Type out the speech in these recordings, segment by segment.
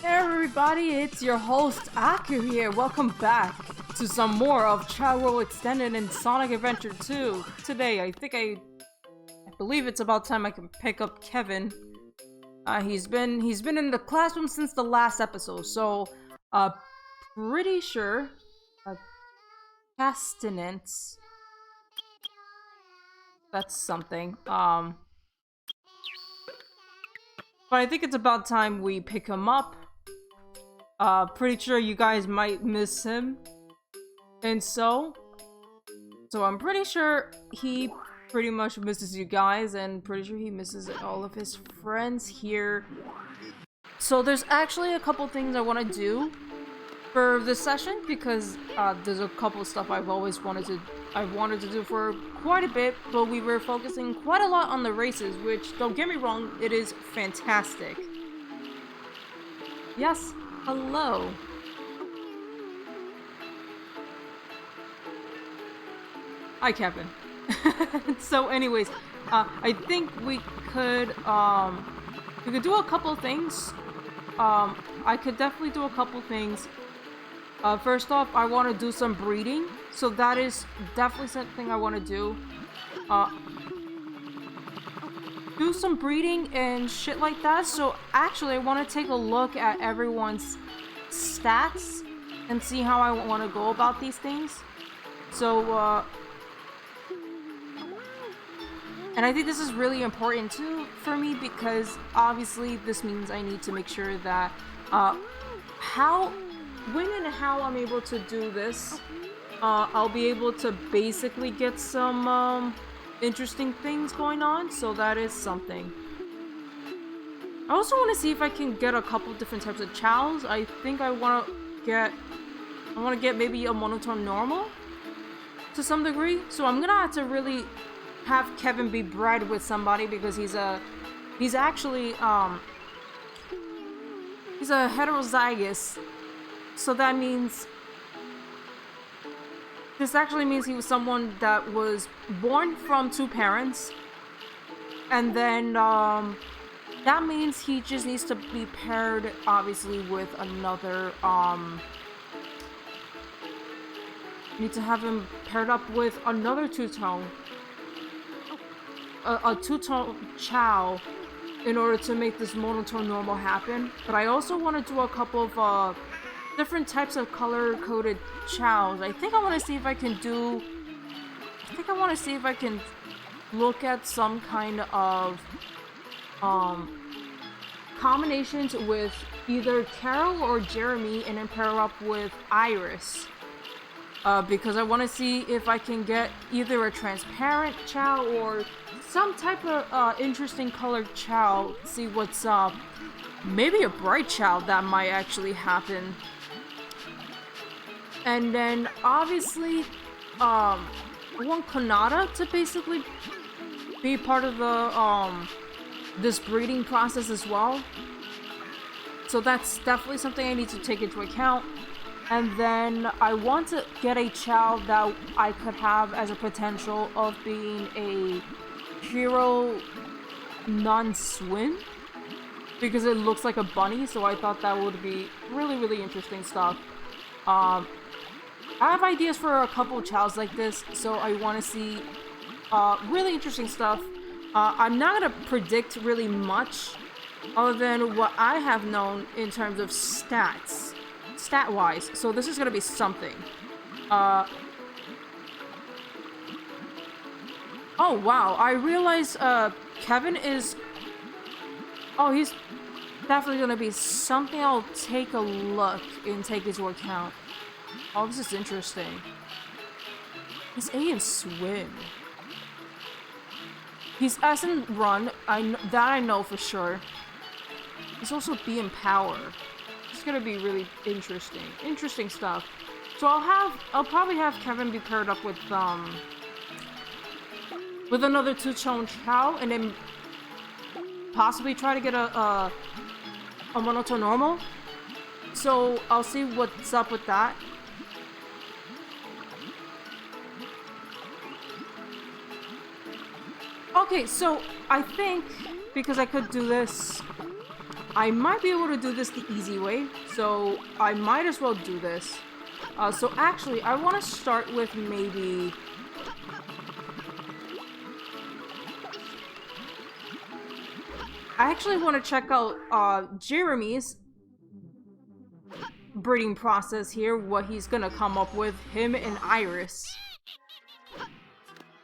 Hey everybody, it's your host Aku here. Welcome back to some more of Chao World Extended and Sonic Adventure 2. Today, I believe it's about time I can pick up Kevin. He's been in the classroom since the last episode, so pretty sure uh castanets, that's something. But I think it's about time we pick him up. Pretty sure you guys might miss him. And so I'm pretty sure he pretty much misses you guys, and pretty sure he misses all of his friends here. So there's actually a couple things I want to do for this session, because there's a couple stuff I've wanted to do for quite a bit, but we were focusing quite a lot on the races, which, don't get me wrong, it is fantastic. Yes, hello. Hi, Kevin. So, anyways, I think we could do a couple things. I could definitely do a couple things. First off, I want to do some breeding, so that is definitely something I want to do. Do some breeding and shit like that. So, actually, I want to take a look at everyone's stats and see how I want to go about these things. So, and I think this is really important too for me, because obviously this means I need to make sure that when and how I'm able to do this, I'll be able to basically get some interesting things going on. So that is something. I also want to see if I can get a couple different types of chows. I think I want to get maybe a monotone normal to some degree. So I'm gonna have to really have Kevin be bred with somebody, because he's actually he's a heterozygous. So that means this actually means he was someone that was born from two parents, and then that means he just needs to be paired obviously with another need to have him paired up with another two-tone, a two-tone Chao, in order to make this monotone normal happen. But I also want to do a couple of different types of color-coded Chows. I think I want to see if I can look at some kind of combinations with either Carol or Jeremy, and then pair up with Iris. Because I want to see if I can get either a transparent Chao or some type of interesting colored Chao. See what's up. Maybe a bright Chao, that might actually happen. And then obviously, I want Kanata to basically be part of the this breeding process as well. So that's definitely something I need to take into account. And then I want to get a Chao that I could have as a potential of being a hero non-swim, because it looks like a bunny, so I thought that would be really, really interesting stuff. I have ideas for a couple Chows like this, so I want to see really interesting stuff. I'm not going to predict really much other than what I have known in terms of stat-wise, so this is gonna be something. Oh wow, I realize Kevin is... Oh, he's definitely gonna be something I'll take a look and take into account. Oh, this is interesting. He's A in swim. He's S in run, I know for sure. He's also B in power. It's gonna be really interesting stuff. So I'll probably have Kevin be paired up with another two-tone Chao, and then possibly try to get a monotone normal. So I'll see what's up with that. Okay, so I think, because I could do this, I might be able to do this the easy way, so I might as well do this. So actually, I want to start with maybe... I actually want to check out Jeremy's breeding process here, what he's gonna come up with, him and Iris.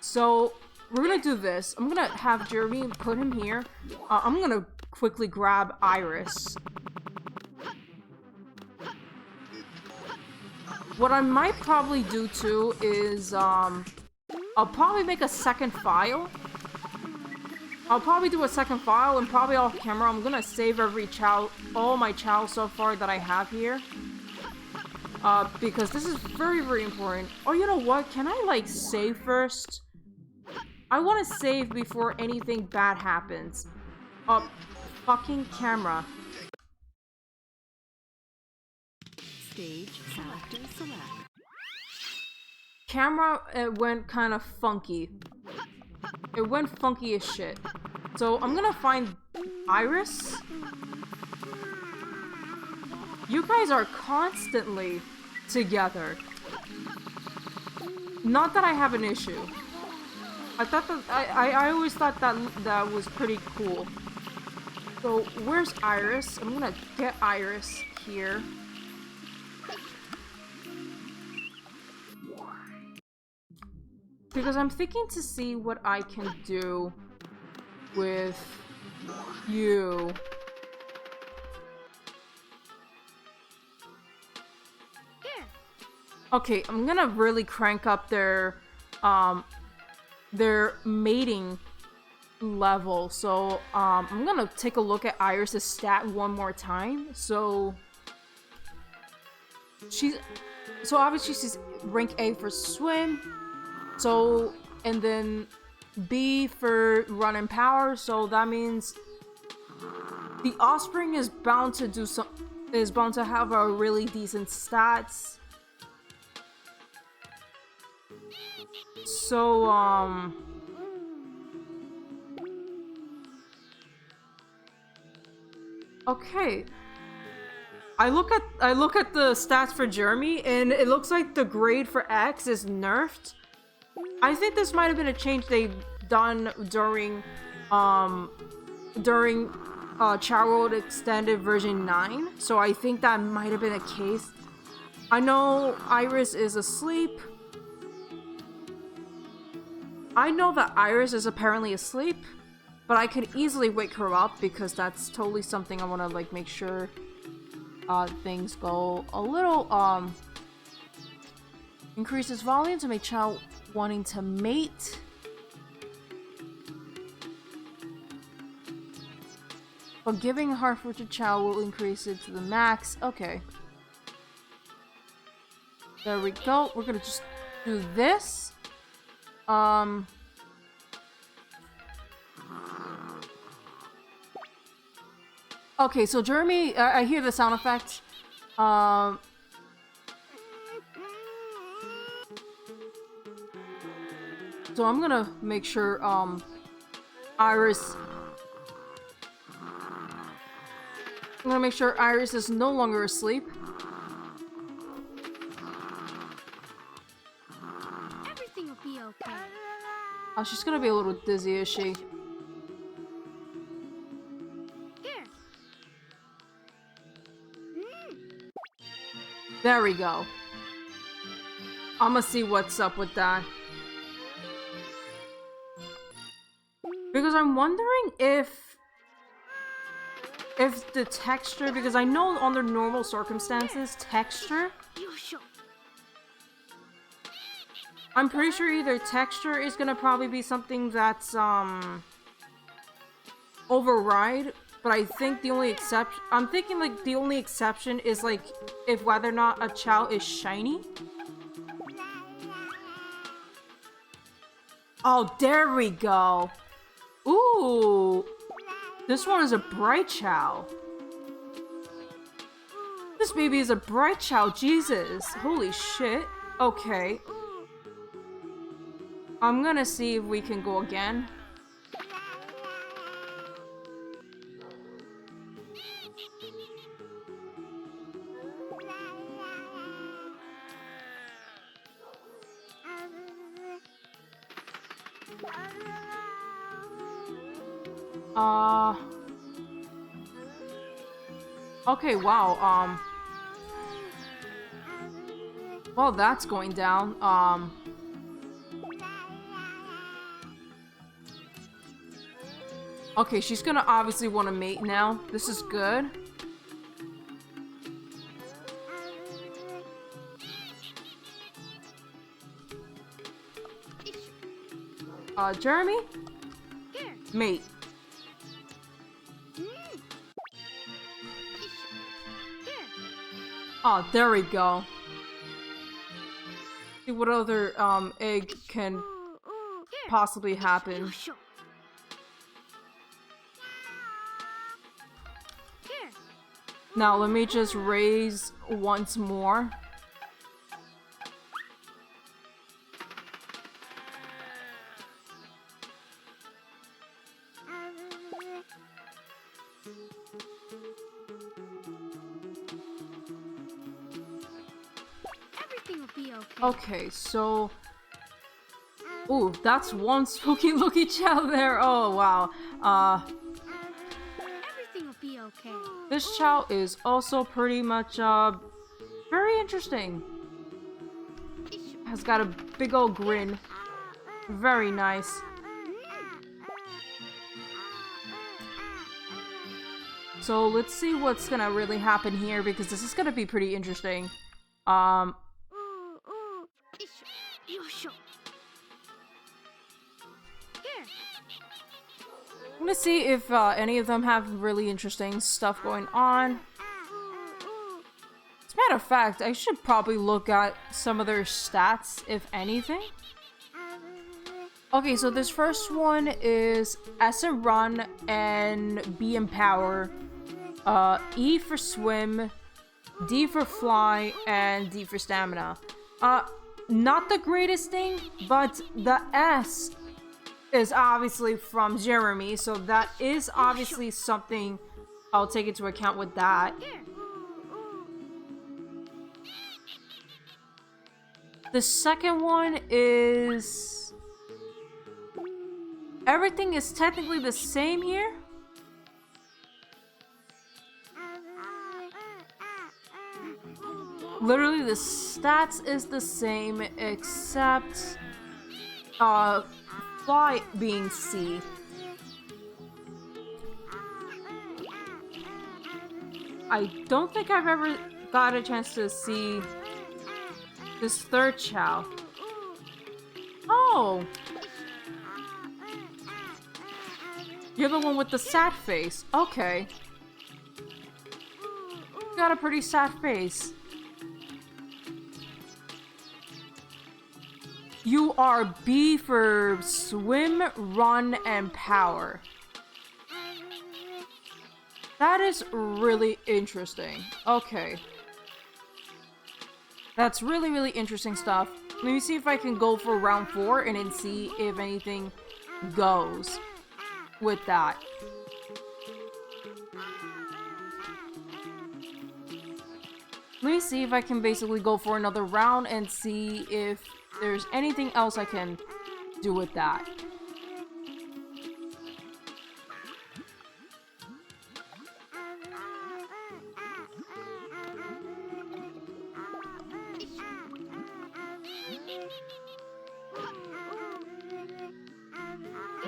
So, we're gonna do this. I'm gonna have Jeremy put him here. I'm gonna quickly grab Iris. What I might probably do too is, I'll probably make a second file. I'll probably do a second file and probably off camera I'm gonna save every Chao, all my Chao so far that I have here. Because this is very, very important. Oh, you know what? Can I, like, save first? I want to save before anything bad happens. Fucking camera. Stage character select. Camera, it went kind of funky. It went funky as shit. So I'm gonna find Iris. You guys are constantly together. Not that I have an issue. I thought that I always thought that that was pretty cool. So where's Iris? I'm gonna get Iris here. Because I'm thinking to see what I can do with you. Okay, I'm gonna really crank up their mating level. So I'm gonna take a look at Iris's stat one more time. So obviously she's rank A for swim. So, and then B for run and power. So that means the offspring is bound to do is bound to have a really decent stats. So, okay. I look at the stats for Jeremy, and it looks like the grade for X is nerfed. I think this might have been a change they've done during Chao World Extended version 9. So I think that might have been a case. I know Iris is asleep. I know that Iris is apparently asleep, but I could easily wake her up because that's totally something I want to like make sure things go a little increases volume to make Chao wanting to mate. But giving heart food to Chao will increase it to the max. Okay. There we go. We're gonna just do this. Okay, so Jeremy, I hear the sound effect. So I'm gonna make sure, Iris... I'm gonna make sure Iris is no longer asleep. Everything will be okay. Oh, she's gonna be a little dizzy, is she? Here. There we go. I'ma see what's up with that. Because I'm wondering if the texture, because I know under normal circumstances, texture, I'm pretty sure either texture is gonna probably be something that's, override, but I think the only exception, I'm thinking like the only exception is like, if whether or not a Chao is shiny. Oh, there we go. Ooh. This one is a bright Chao. This baby is a bright Chao, Jesus. Holy shit. Okay. I'm gonna see if we can go again. Okay, wow, well, that's going down, okay, she's gonna obviously want to mate now. This is good. Jeremy? Here. Mate. Here. Oh, there we go. See what other, egg can possibly happen. Here. Now, let me just raise once more. Everything will be okay. Okay, so... Ooh, that's one spooky looking Chao there. Oh, wow. Everything will be okay. This Chao is also pretty much, very interesting. Has got a big old grin. Very nice. So let's see what's gonna really happen here, because this is gonna be pretty interesting. Here. I'm gonna see if any of them have really interesting stuff going on. As a matter of fact, I should probably look at some of their stats, if anything. Okay, so this first one is S in run and B in power, E for swim, D for fly, and D for stamina. Not the greatest thing, but the S is obviously from Jeremy, so that is obviously something I'll take into account with that. The second one is... Everything is technically the same here. Literally, the stats is the same, except fly being C. I don't think I've ever got a chance to see this third Chao. Oh! You're the one with the sad face. Okay. You got a pretty sad face. You are B for swim, run, and power. That is really interesting. Okay. That's really, really interesting stuff. Let me see if I can go for round 4 and then see if anything goes with that. Let me see if I can basically go for another round and see if there's anything else I can do with that.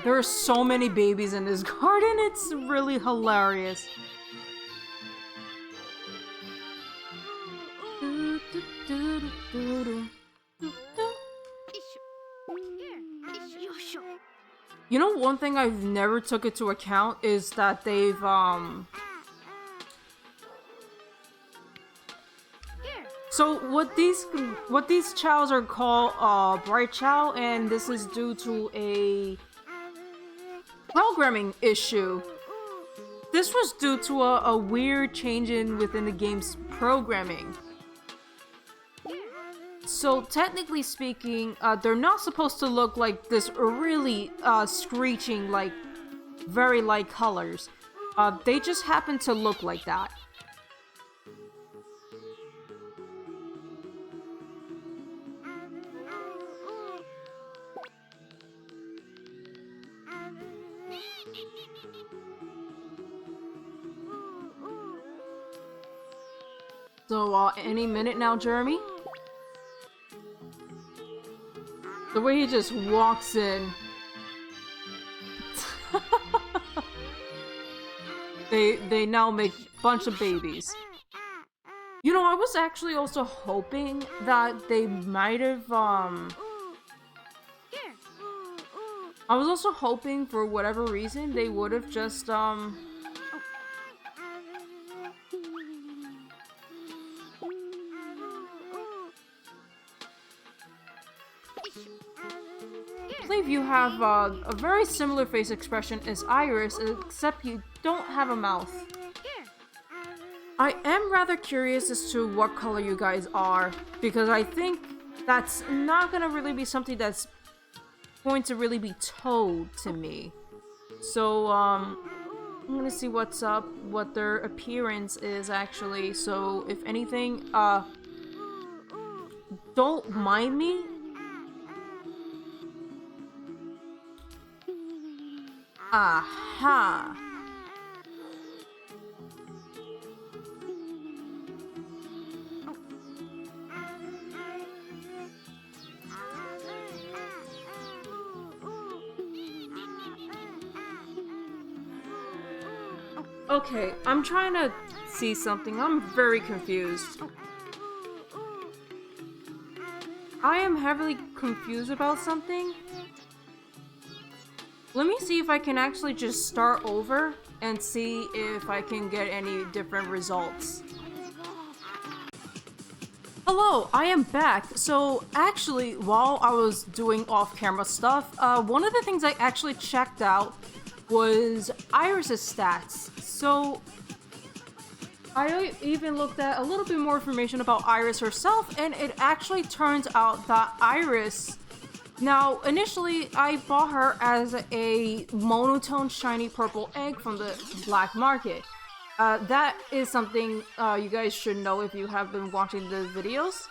There are so many babies in this garden, it's really hilarious. You know, one thing I've never took into account is that they've, So what these Chaos are called, Bright Chao, and this is due to a programming issue. This was due to a weird change within the game's programming. So technically speaking, they're not supposed to look like this really screeching, like, very light colors. They just happen to look like that. So, any minute now, Jeremy? The way he just walks in. They now make a bunch of babies. You know, I was actually also hoping that they might have, I was also hoping for whatever reason they would have just, I believe you have a very similar face expression as Iris, except you don't have a mouth. I am rather curious as to what color you guys are, because I think that's not gonna really be something that's going to really be told to me. So, I'm gonna see what's up, what their appearance is actually. So, if anything, don't mind me. Aha! Okay, I'm trying to see something. I'm very confused. I am heavily confused about something. Let me see if I can actually just start over and see if I can get any different results. Hello, I am back. So actually, while I was doing off-camera stuff, one of the things I actually checked out was Iris's stats. So I even looked at a little bit more information about Iris herself, and it actually turns out that Iris, now initially I bought her as a monotone shiny purple egg from the black market. That is something you guys should know if you have been watching the videos.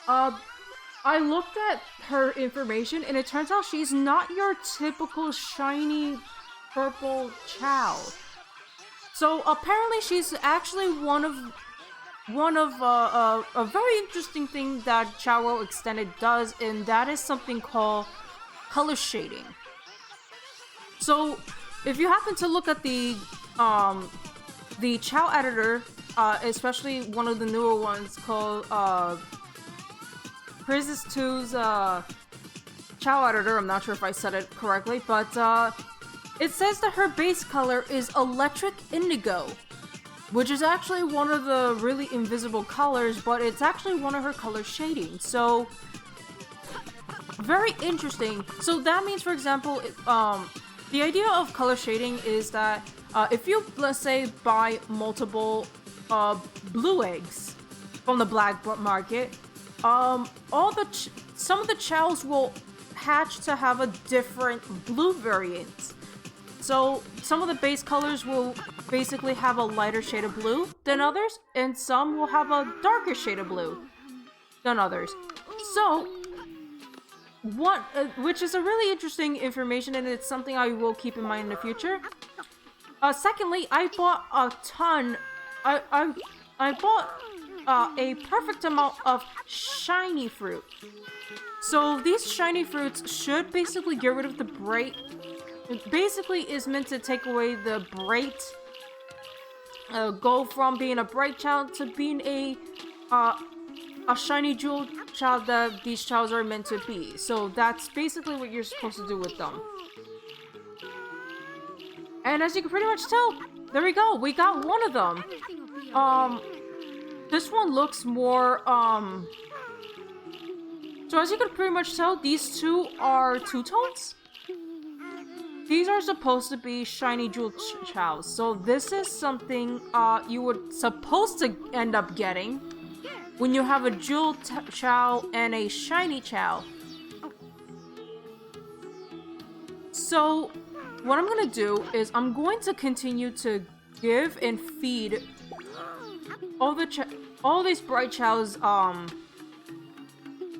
I looked at her information, and it turns out she's not your typical shiny purple Chao. So apparently she's actually one of a very interesting thing that Chao World Extended does, and that is something called color shading. So if you happen to look at the Chao editor, especially one of the newer ones called Princess 2's Chao editor, I'm not sure if I said it correctly, but it says that her base color is electric indigo, which is actually one of the really invisible colors, but it's actually one of her color shadings. So very interesting. So that means, for example, the idea of color shading is that if you, let's say, buy multiple blue eggs from the black market, some of the Chaos will hatch to have a different blue variant. So some of the base colors will basically have a lighter shade of blue than others, and some will have a darker shade of blue than others. So which is a really interesting information, and it's something I will keep in mind in the future. Secondly, I bought a ton. I bought a perfect amount of shiny fruit. So these shiny fruits should basically get rid of the bright. It basically is meant to take away the bright, go from being a bright child to being a shiny jewel child that these childs are meant to be. So that's basically what you're supposed to do with them. And as you can pretty much tell, there we go, we got one of them. This one looks more, so as you can pretty much tell, these two are two-tones. These are supposed to be shiny jewel chows. So this is something you would supposed to end up getting when you have a jewel chow and a shiny chow. So what I'm gonna do is I'm going to continue to give and feed all these bright chows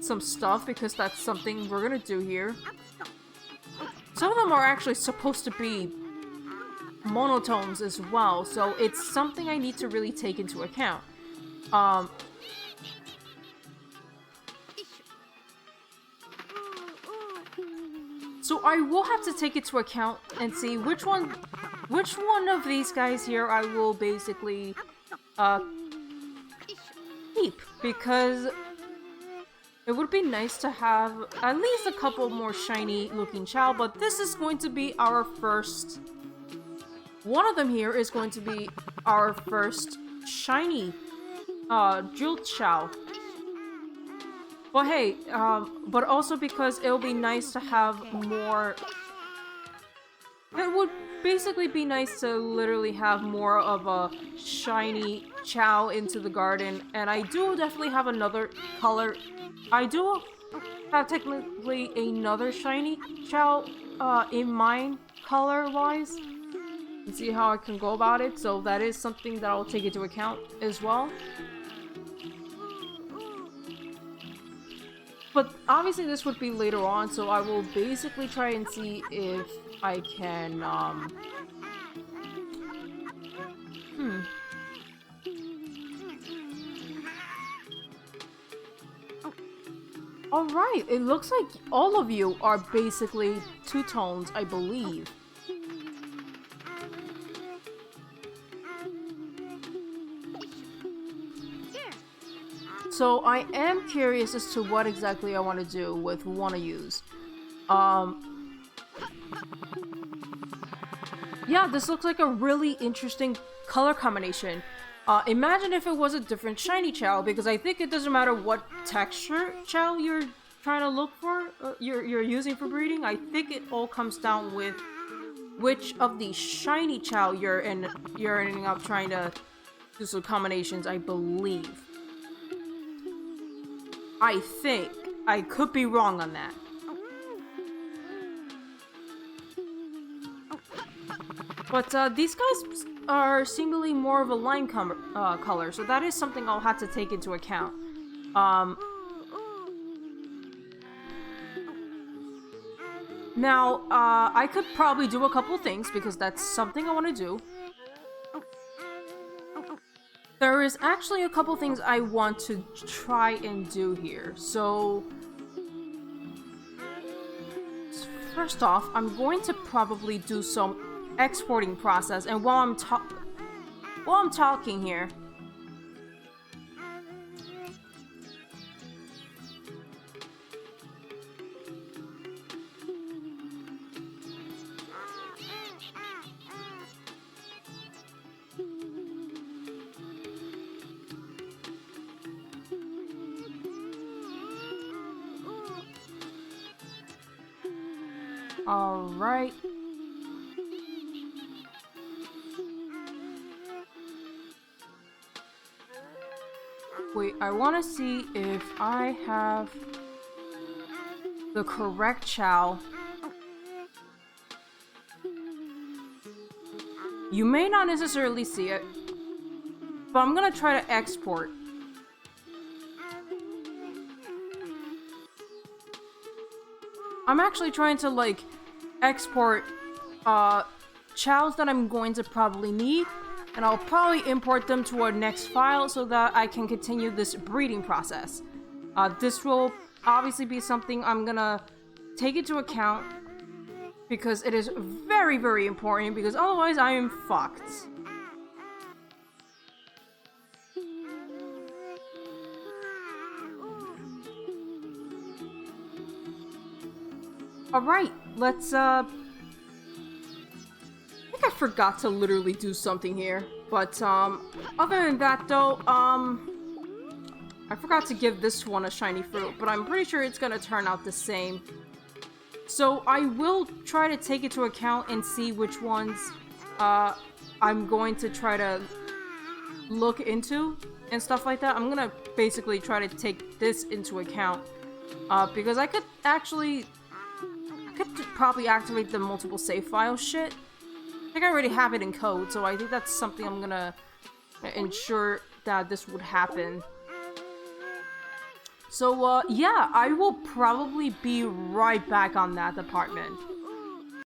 some stuff, because that's something we're gonna do here. Some of them are actually supposed to be monotones as well, so it's something I need to really take into account. So I will have to take it into account and see which one of these guys here I will basically keep, because it would be nice to have at least a couple more shiny looking Chao, but this is going to be our first. One of them here is going to be our first shiny jeweled Chao. But hey, but also because it'll be nice to have more. It would basically be nice to literally have more of a shiny Chao into the garden, and I do definitely have another color. I do have technically another shiny Chao in mind, color-wise. And see how I can go about it, so that is something that I'll take into account as well. But obviously this would be later on, so I will basically try and see if I can, Alright, it looks like all of you are basically two-tones, I believe. So I am curious as to what exactly I want to do with unused. Yeah, this looks like a really interesting color combination. Imagine if it was a different shiny Chao, because I think it doesn't matter what texture Chao you're trying to look for, you're using for breeding. I think it all comes down with which of the shiny Chao you're ending up trying to do some combinations, I believe. I think. I could be wrong on that. But these guys are seemingly more of a lime color, so that is something I'll have to take into account. Now, I could probably do a couple things, because that's something I want to do. There is actually a couple things I want to try and do here. So, first off, I'm going to probably do some exporting process, and while I'm talking here, all right. Wait, I want to see if I have the correct Chao. You may not necessarily see it, but I'm gonna try to export. I'm actually trying to, like, export Chaos that I'm going to probably need, and I'll probably import them to our next file so that I can continue this breeding process. This will obviously be something I'm gonna take into account, because it is very, very important, because otherwise I am fucked. Alright, let's, I think I forgot to literally do something here, but, other than that, though, I forgot to give this one a shiny fruit, but I'm pretty sure it's gonna turn out the same. So I will try to take into account and see which ones, I'm going to try to look into and stuff like that. I'm gonna basically try to take this into account, because I could actually could probably activate the multiple save file shit. I think I already have it in code, so I think that's something I'm gonna ensure that this would happen. So, yeah, I will probably be right back on that department.